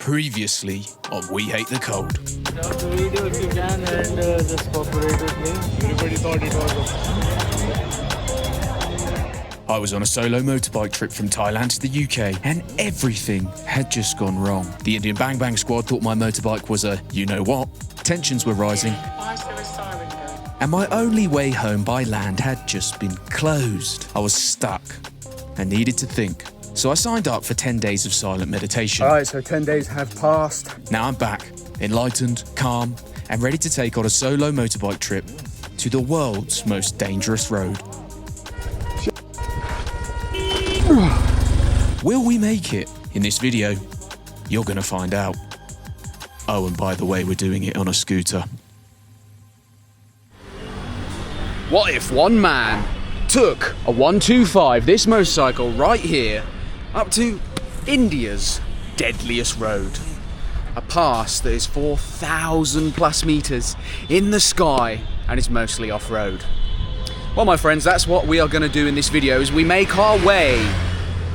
Previously on We Hate the Cold. Stop the video if you can and just cooperate with me. Everybody thought it was I was on a solo motorbike trip from Thailand to the UK and everything had just gone wrong. The Indian Bang Bang squad thought my motorbike was a you-know-what. Tensions were rising. And my only way home by land had just been closed. I was stuck and needed to think. So I signed up for 10 days of silent meditation. All right, so 10 days have passed. Now I'm back, enlightened, calm, and ready to take on a solo motorbike trip to the world's most dangerous road. Will we make it? In this video, you're gonna find out. Oh, and by the way, we're doing it on a scooter. What if one man took a 125, this motorcycle right here, up to India's deadliest road? A pass that is 4,000 plus meters in the sky and is mostly off-road. Well, my friends, that's what we are going to do in this video, is we make our way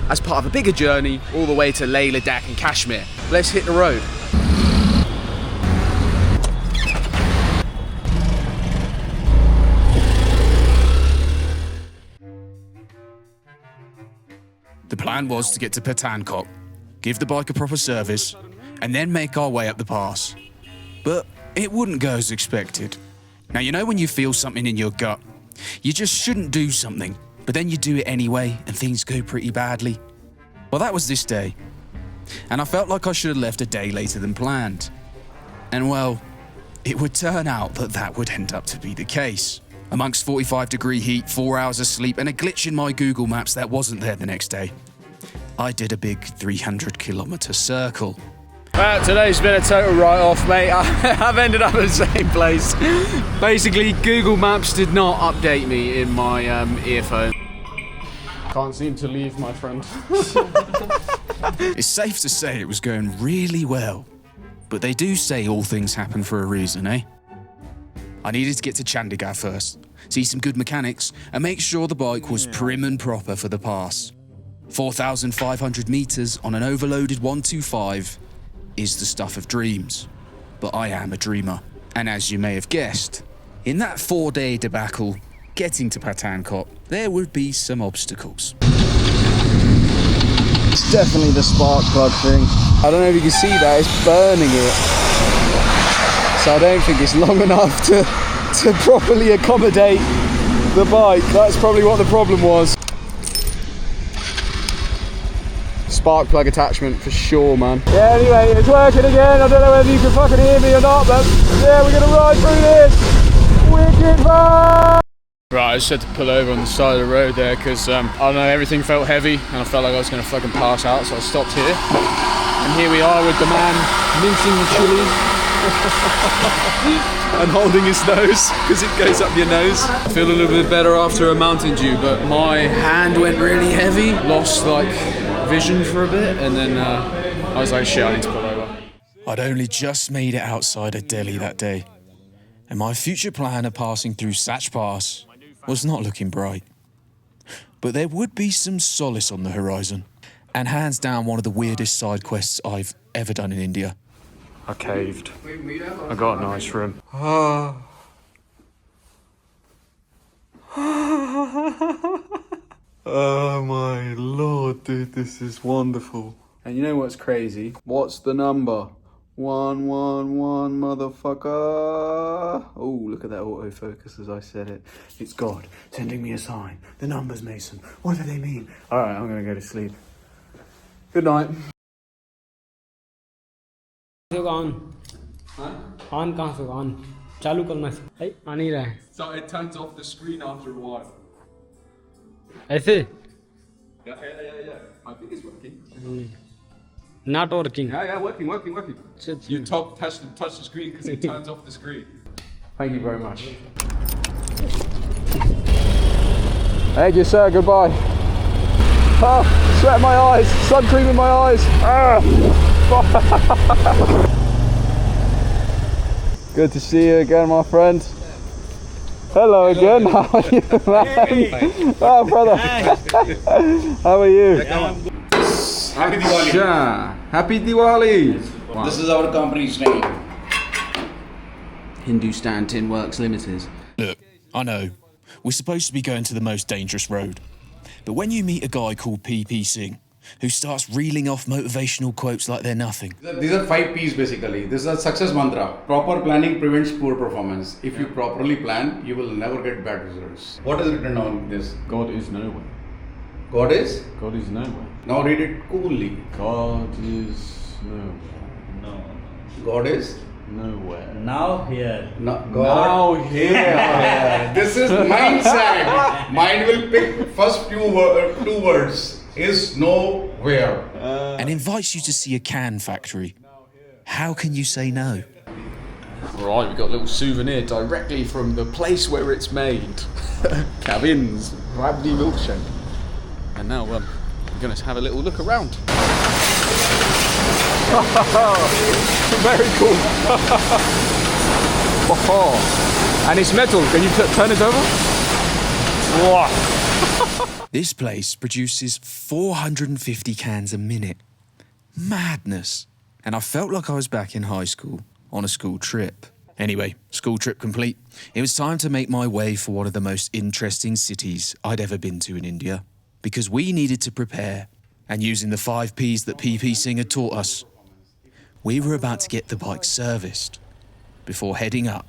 as part of a bigger journey all the way to Leh, Ladakh and Kashmir. Let's hit the road. The plan was to get to Pathankot, give the bike a proper service, and then make our way up the pass. But it wouldn't go as expected. Now, you know when you feel something in your gut, you just shouldn't do something, but then you do it anyway and things go pretty badly? Well, that was this day. And I felt like I should have left a day later than planned. And well, it would turn out that that would end up to be the case. Amongst 45-degree heat, 4 hours of sleep, and a glitch in my Google Maps that wasn't there the next day, I did a big 300-kilometer circle. Well, today's been a total write-off, mate. I've ended up at the same place. Basically, Google Maps did not update me in my earphone. Can't seem to leave, my friend. It's safe to say it was going really well. But they do say all things happen for a reason, eh? I needed to get to Chandigarh first, see some good mechanics, and make sure the bike was prim and proper for the pass. 4,500 meters on an overloaded 125 is the stuff of dreams. But I am a dreamer. And as you may have guessed, in that 4-day debacle, getting to Pathankot, there would be some obstacles. It's definitely the spark plug thing. I don't know if you can see that, it's burning it. So I don't think it's long enough to properly accommodate the bike. That's probably what the problem was. Spark plug attachment for sure, man. Yeah, anyway, it's working again. I don't know whether you can fucking hear me or not, but yeah, we're gonna ride through this. Wicked fun! Right, I just had to pull over on the side of the road there because, I don't know, everything felt heavy and I felt like I was gonna fucking pass out, so I stopped here. And here we are with the man mincing the chili. And holding his nose because it goes up your nose. I feel a little bit better after a Mountain Dew, but my hand went really heavy, lost like vision for a bit, and then I was like, shit, I need to pull over. I'd only just made it outside of Delhi that day, and my future plan of passing through Sach Pass was not looking bright. But there would be some solace on the horizon, and hands down one of the weirdest side quests I've ever done in India. I caved. I got a nice room. Oh my lord, dude, this is wonderful. And you know what's crazy? What's the number? 111, motherfucker. Oh, look at that autofocus as I said it. It's God sending me a sign. The numbers, Mason. What do they mean? Alright, I'm gonna go to sleep. Good night. on. On कहाँ से on? चालू करना से आ नहीं रहा है. So it turns off the screen after a while. ऐसे? Yeah. I think it's working. Not working. Yeah, working. You touch the screen because it turns off the screen. Thank you very much. Thank you, sir. Goodbye. Oh, sweat in my eyes. Sun cream in my eyes. Good to see you again, my friend. Hello again. How are you, man? Oh, brother. How are you? Happy Diwali. Happy Diwali. Wow. This is our company's name. Hindustan Tin Works Limited. Look, I know, we're supposed to be going to the most dangerous road. But when you meet a guy called PP Singh, who starts reeling off motivational quotes like they're nothing. These are 5 P's basically. This is a success mantra. Proper planning prevents poor performance. If you properly plan, you will never get bad results. What is written on this? God is nowhere. God is? God is nowhere. Now read it coolly. God is nowhere. No. God is? Nowhere. Now here. No, God. Now here. Yeah. This is mindset. Mind will pick first two words. Is nowhere. And invites you to see a can factory. How can you say no? Right, we've got a little souvenir directly from the place where it's made. Cavin's Gravity Milkshake. And now we're going to have a little look around. Very cool. And it's metal. Can you turn it over? Wow. This place produces 450 cans a minute. Madness. And I felt like I was back in high school on a school trip. Anyway, school trip complete. It was time to make my way for one of the most interesting cities I'd ever been to in India. Because we needed to prepare. And using the 5 Ps that PP Singh had taught us, we were about to get the bike serviced before heading up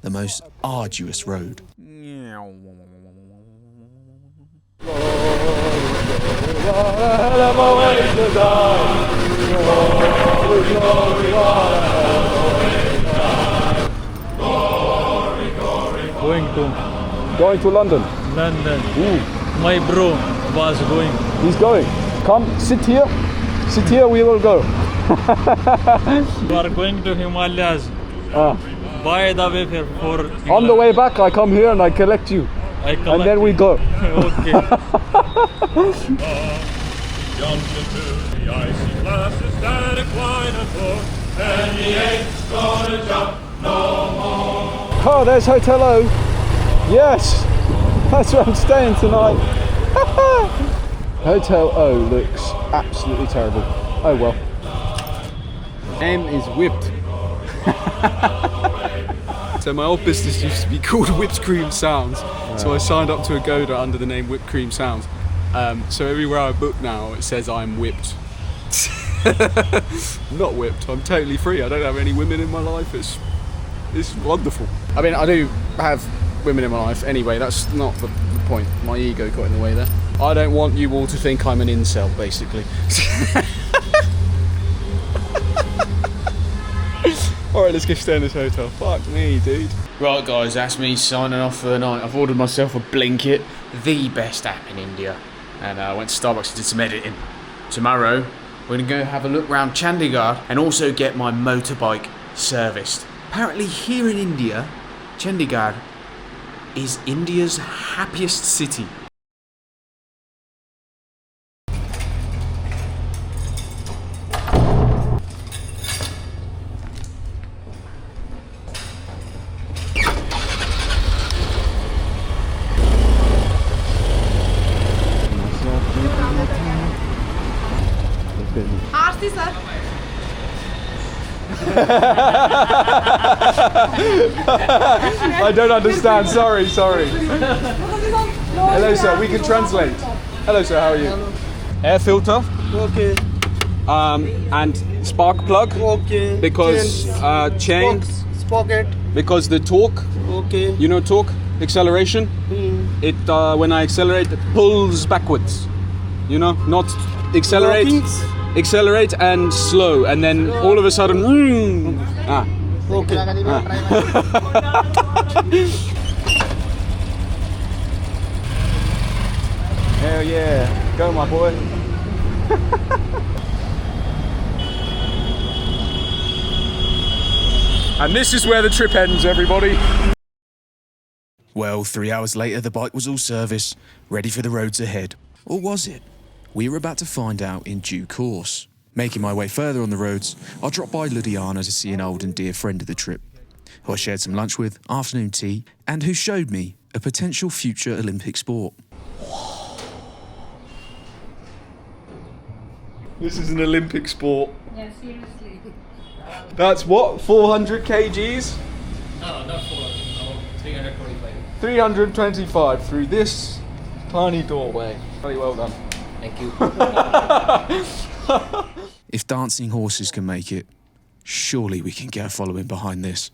the most arduous road. Going to London. London. Ooh. My bro was going. He's going. Come, sit here. Sit here, we will go. We are going to Himalayas. By the way, for England. On the way back, I come here and I collect you. I And then we go. Okay. Jumped into the icy glasses that incline and pour, and he ain't gonna jump no more. Oh, there's Hotel O. Yes, that's where I'm staying tonight. Hotel O looks absolutely terrible. Oh well. M is whipped. So my old business used to be called Whipped Cream Sounds. So I signed up to Agoda under the name Whipped Cream Sounds. So everywhere I book now, it says I'm whipped. Not whipped. I'm totally free. I don't have any women in my life. It's wonderful. I mean, I do have women in my life. Anyway, that's not the point. My ego got in the way there. I don't want you all to think I'm an incel, basically. Alright, let's go stay in this hotel. Fuck me, dude. Right, guys, that's me signing off for the night. I've ordered myself a Blinkit, the best app in India. And I went to Starbucks and did some editing. Tomorrow, we're going to go have a look around Chandigarh and also get my motorbike serviced. Apparently here in India, Chandigarh is India's happiest city. RC sir. I don't understand. Sorry. Hello, sir. We can translate. Hello, sir. How are you? Air filter. Okay. And spark plug. Okay. Because chain. Sprocket. Because the torque. Okay. You know torque, acceleration. It when I accelerate, it pulls backwards. You know, not accelerate. Workings? Accelerate and slow, and then all of a sudden. Okay. Hell yeah, go my boy. And this is where the trip ends, everybody. Well, 3 hours later, the bike was all serviced, ready for the roads ahead. Or was it? We were about to find out in due course. Making my way further on the roads, I dropped by Ludhiana to see an old and dear friend of the trip, who I shared some lunch with, afternoon tea, and who showed me a potential future Olympic sport. This is an Olympic sport. Yeah, seriously. That's what, 400 kgs? No, not 400. No, 325. 325 through this tiny doorway. Very well done. Thank you. If dancing horses can make it, surely we can get a following behind this.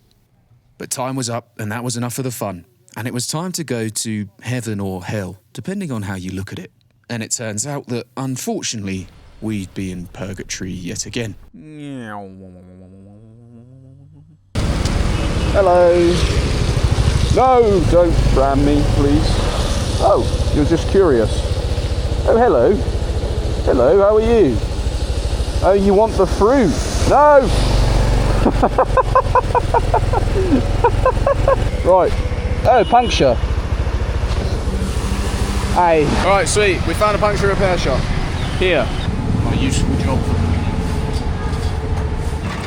But time was up, and that was enough of the fun. And it was time to go to heaven or hell, depending on how you look at it. And it turns out that, unfortunately, we'd be in purgatory yet again. Hello. No, don't ram me, please. Oh, you're just curious. Oh, hello. Hello, how are you? Oh, you want the fruit? No! Right. Oh, puncture. Hey. Alright, sweet. We found a puncture repair shop. Here. What a useful job.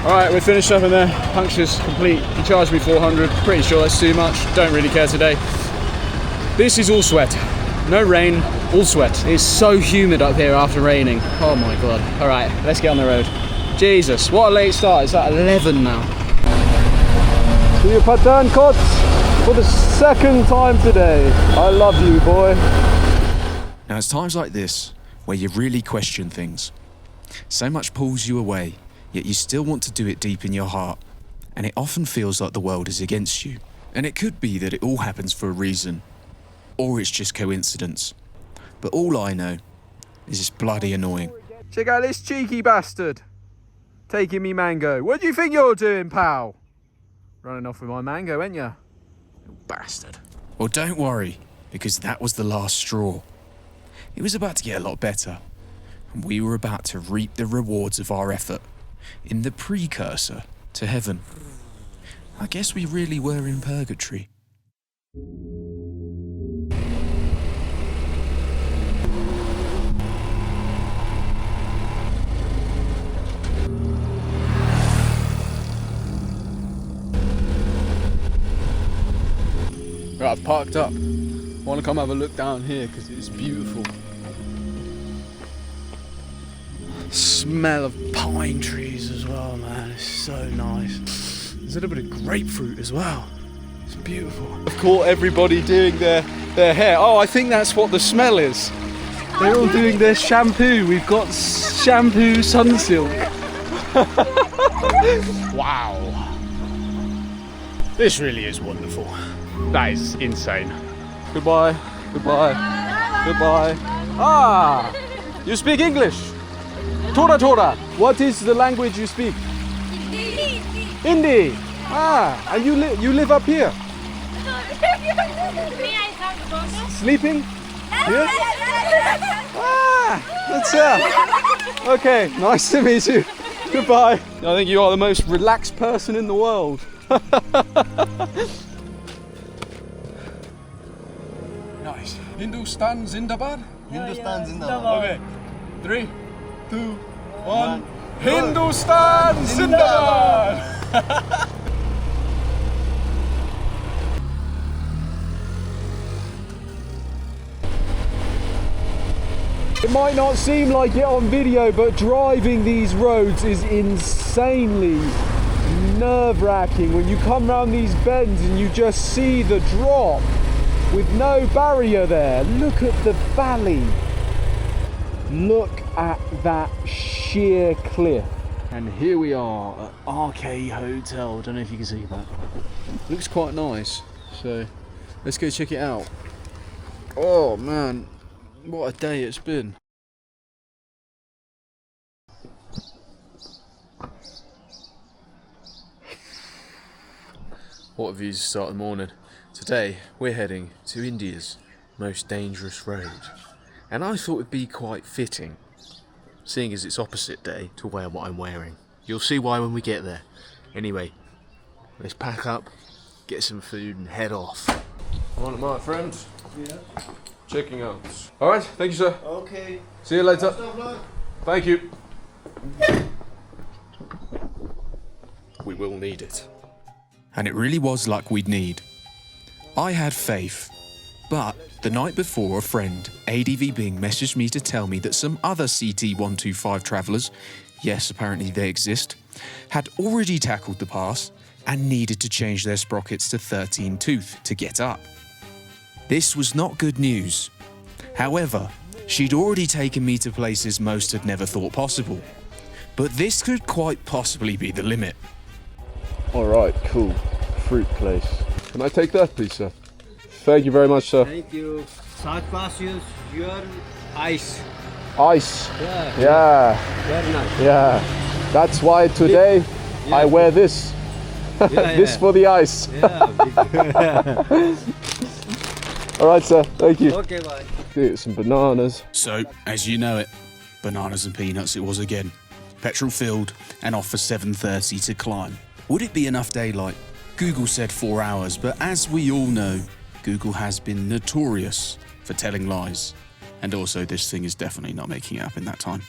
Alright, we're finished up in there. Puncture's complete. He charged me 400. Pretty sure that's too much. Don't really care today. This is all sweat. No rain, all sweat. It's so humid up here after raining. Oh my god. Alright, let's get on the road. Jesus, what a late start. It's at 11 now. To your Pathankot for the second time today. I love you, boy. Now, it's times like this where you really question things. So much pulls you away, yet you still want to do it deep in your heart. And it often feels like the world is against you. And it could be that it all happens for a reason. Or it's just coincidence. But all I know is it's bloody annoying. Check out this cheeky bastard. Taking me mango. What do you think you're doing, pal? Running off with my mango, ain't ya? You bastard. Well, don't worry, because that was the last straw. It was about to get a lot better. And we were about to reap the rewards of our effort in the precursor to heaven. I guess we really were in purgatory. Right, I've parked up. Want to come have a look down here because it's beautiful. Smell of pine trees as well, man. It's so nice. There's a little bit of grapefruit as well. It's beautiful. I've caught everybody doing their hair. Oh, I think that's what the smell is. They're all doing their shampoo. We've got shampoo Sunsilk. Wow. This really is wonderful. That is insane. Goodbye. Goodbye. Goodbye. Ah! You speak English? Tora Tora. What is the language you speak? Hindi. Ah, and you live up here? Sleeping? Here? Ah, that's okay, nice to meet you. Goodbye. I think you are the most relaxed person in the world. Nice. Hindustan Zindabad? Hindustan Zindabad. Okay. 3, 2, 1. Hindustan Zindabad! It might not seem like it on video, but driving these roads is insanely nerve-wracking when you come around these bends and you just see the drop with no barrier there. Look at the valley. Look at that sheer cliff. And here we are at RK Hotel. Don't know if you can see that. Looks quite nice. So let's go check it out. Oh man, what a day it's been. What a view to start the morning. Today we're heading to India's most dangerous road. And I thought it'd be quite fitting, seeing as it's opposite day, to wear what I'm wearing. You'll see why when we get there. Anyway, let's pack up, get some food and head off. On it, my friend. Yeah. Checking out. Alright, thank you, sir. Okay. See you later. Thank you. We will need it. And it really was luck we'd need. I had faith. But the night before, a friend, ADV Bing, messaged me to tell me that some other CT125 travellers yes, apparently they exist, had already tackled the pass and needed to change their sprockets to 13 tooth to get up. This was not good news. However, she'd already taken me to places most had never thought possible. But this could quite possibly be the limit. Alright, cool. Fruit place. Can I take that, please, sir? Thank you very much, sir. Thank you. South Pass use your ice. Ice. Yeah. Very nice. Yeah. That's why today I wear this. This for the ice. Alright, sir. Thank you. Okay, bye. Get some bananas. So, as you know it, bananas and peanuts it was again. Petrol filled and off for 7:30 to climb. Would it be enough daylight? Google said 4 hours, but as we all know, Google has been notorious for telling lies. And also, this thing is definitely not making it up in that time.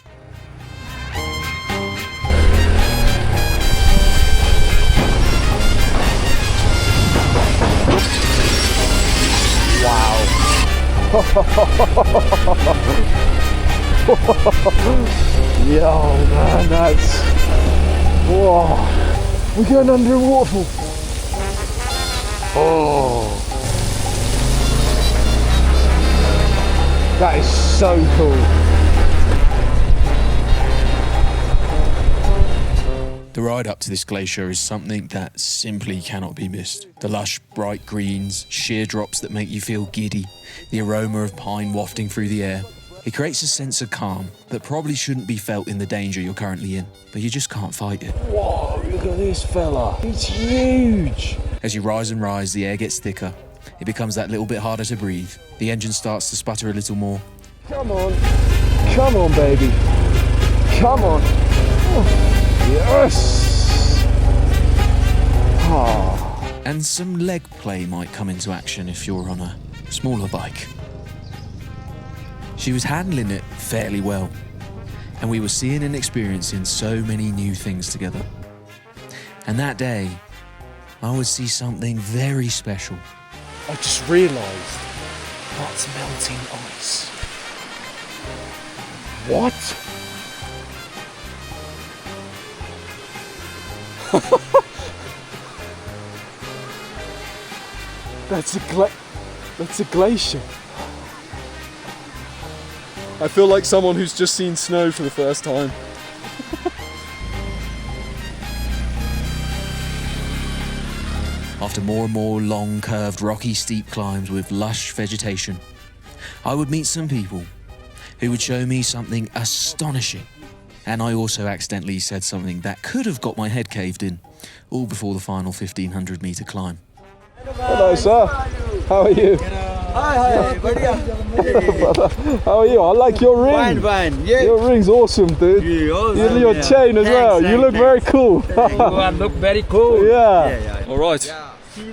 Yo, man, that's... Whoa. We're going under a waterfall. Oh. That is so cool. The ride up to this glacier is something that simply cannot be missed. The lush, bright greens, sheer drops that make you feel giddy, the aroma of pine wafting through the air. It creates a sense of calm that probably shouldn't be felt in the danger you're currently in, but you just can't fight it. Whoa, look at this fella. It's huge. As you rise and rise, the air gets thicker. It becomes that little bit harder to breathe. The engine starts to sputter a little more. Come on. Come on, baby. Come on. Oh, yes. Ah. And some leg play might come into action if you're on a smaller bike. She was handling it fairly well, and we were seeing and experiencing so many new things together. And that day, I would see something very special. I just realised that's melting ice. What? That's a glacier. I feel like someone who's just seen snow for the first time. After more and more long, curved, rocky, steep climbs with lush vegetation, I would meet some people who would show me something astonishing. And I also accidentally said something that could have got my head caved in, all before the final 1,500 metre climb. Hello, sir. How are you? Hi, How are you? I like your ring. Fine. Yeah. Your ring's awesome, dude. Your chain as well. You look very cool. I look very cool. Yeah. All right.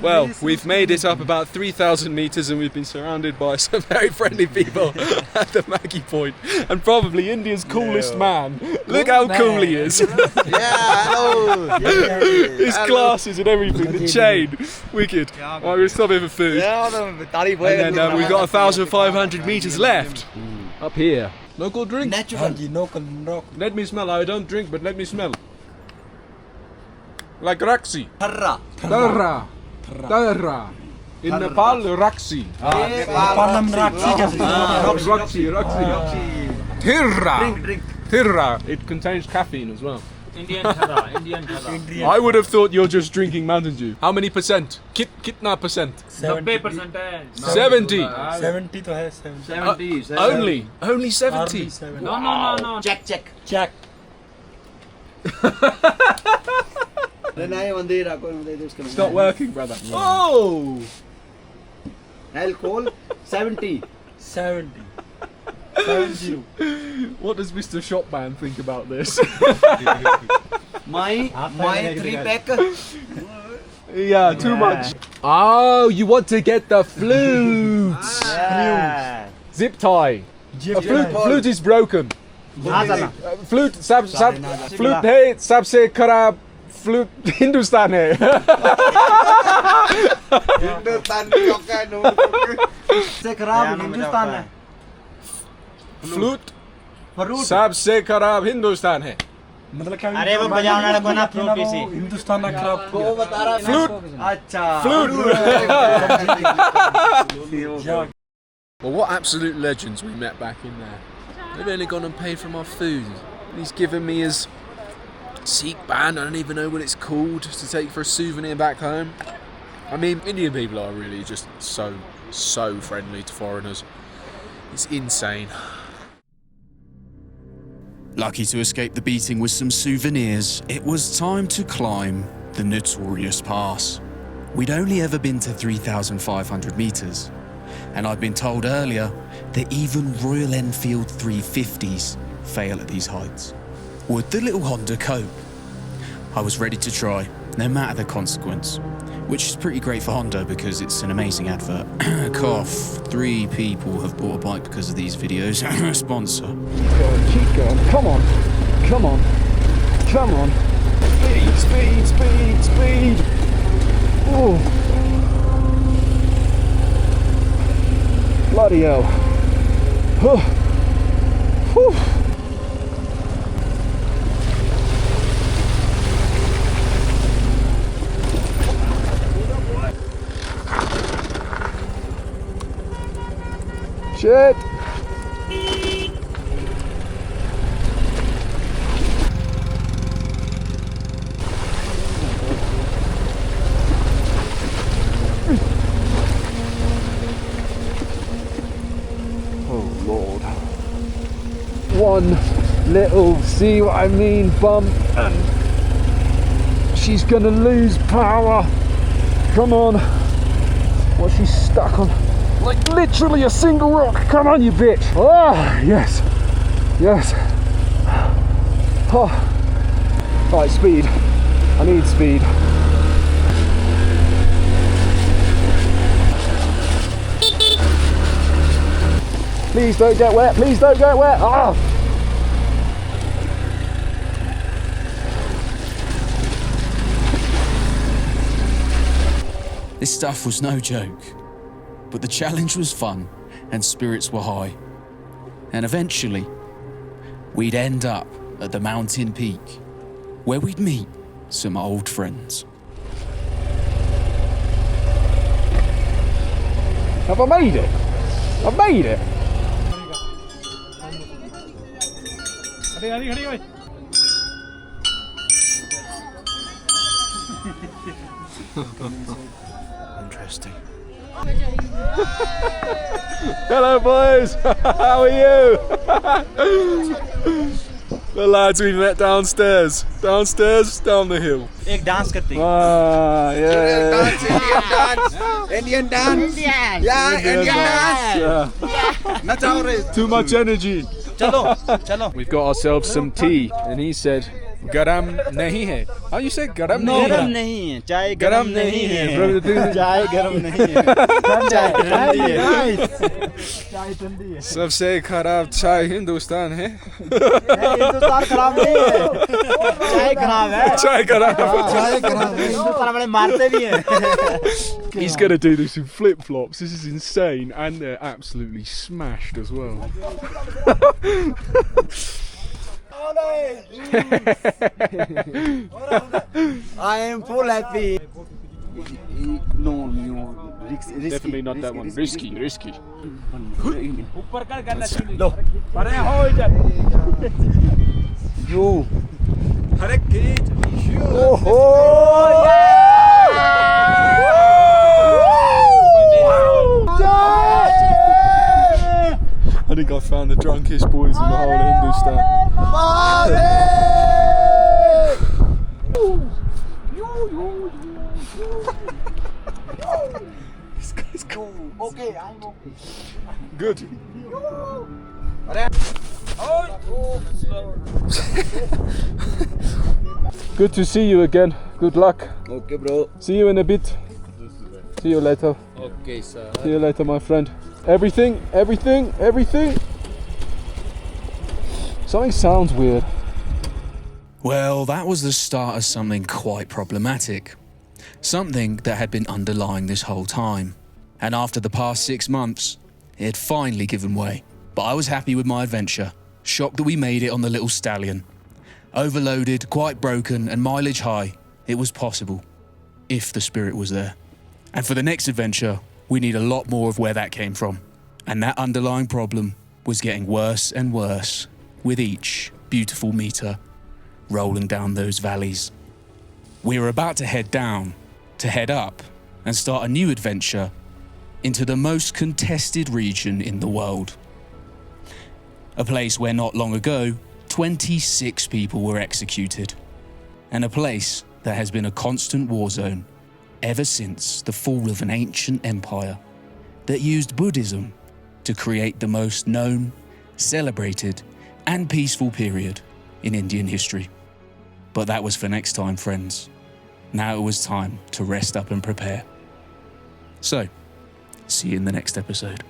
Well, we've made it up about 3,000 meters and we've been surrounded by some very friendly people at the Maggie Point. And probably India's coolest man. Look how cool he is. Hello. His glasses and everything, the chain. Wicked. Right, we'll stop here for food. And then we've got 1,500 meters left. Up here. Local drink? Natural. Let me smell. I don't drink, but let me smell. Like Raksi. Tarra. In Nepal, Raksi. Raksi. Tirra. It contains caffeine as well. Indian Khada. I would have thought you're just drinking Mountain Dew. How many percent? Kitna percent? 90%. 70. 70 to have 70. Only 70. No. Check. It's not working, brother. Oh! Alcohol 70. What does Mr. Shopman think about this? My 3-pack. Yeah, too much. Oh, you want to get the flutes. Zip tie. Flute is broken. Flute, flute, hey, sabse kharab flute Hindustan hai. Flute, sabse kharab Hindustan hai. अरे वो बजाने वाला को ना flute PC Hindustan का खराब वो बता रहा फ्लूट अच्छा flute. Well, what absolute legends we met back in there. They've only gone and paid for my food. He's given me his Sikh band, I don't even know what it's called, to take for a souvenir back home. I mean, Indian people are really just so friendly to foreigners. It's insane. Lucky to escape the beating with some souvenirs, it was time to climb the notorious pass. We'd only ever been to 3,500 metres, and I'd been told earlier that even Royal Enfield 350s fail at these heights. Would the little Honda cope? I was ready to try, no matter the consequence, which is pretty great for Honda because it's an amazing advert. Cough, 3 people have bought a bike because of these videos. Sponsor. Keep going, come on, come on, come on. Speed, speed, speed, speed. Oh. Bloody hell. Huh. Whew. Shit. Oh Lord. One little, see what I mean, bump and she's gonna lose power. Come on. What's she stuck on? Like literally a single rock. Come on, you bitch. Oh, yes. Yes. Oh. Right, speed. I need speed. Please don't get wet. Please don't get wet. Ah. This stuff was no joke. But the challenge was fun and spirits were high. And eventually, we'd end up at the mountain peak where we'd meet some old friends. Have I made it? I've made it. Interesting. Hello boys, how are you? The lads we met downstairs, down the hill. एक dance करते हैं Ah, yeah. Indian dance yeah Indian dance नचाओ रे Too much energy. चलो चलो We've got ourselves some tea, and he said, "Garam nahi hai." How you say garam nahi hai? गरम नहीं है चाय Garam nahi hai. चाय गरम नहीं है चाय ठंडी है चाय ठंडी है सबसे खराब चाय हिंदुस्तान है. हिंदुस्तान खराब नहीं है चाय खराब है Chai खराब. चाय खराब है हिंदुस्तान वाले मारते भी हैं He's gonna do this in flip flops. This is insane, and they're absolutely smashed as well. I am full happy no Definitely not that one. Risky. ऊपर कर करना लो अरे हो जा यू अरे खींच ओहो I think I found the drunkest boys in the whole of Hindustan. This guy's cool. Okay, I'm okay. Good. Good to see you again. Good luck. Okay, bro. See you in a bit. See you later. Okay, sir. See you later, my friend. Everything. Something sounds weird. Well, that was the start of something quite problematic. Something that had been underlying this whole time. And after the past 6 months, it had finally given way. But I was happy with my adventure, shocked that we made it on the little stallion. Overloaded, quite broken, and mileage high, it was possible, if the spirit was there. And for the next adventure, we need a lot more of where that came from. And that underlying problem was getting worse and worse with each beautiful meter rolling down those valleys. We were about to head down, to head up, and start a new adventure into the most contested region in the world. A place where not long ago, 26 people were executed. And a place that has been a constant war zone ever since the fall of an ancient empire that used Buddhism to create the most known, celebrated, and peaceful period in Indian history. But that was for next time, friends. Now it was time to rest up and prepare. So, see you in the next episode.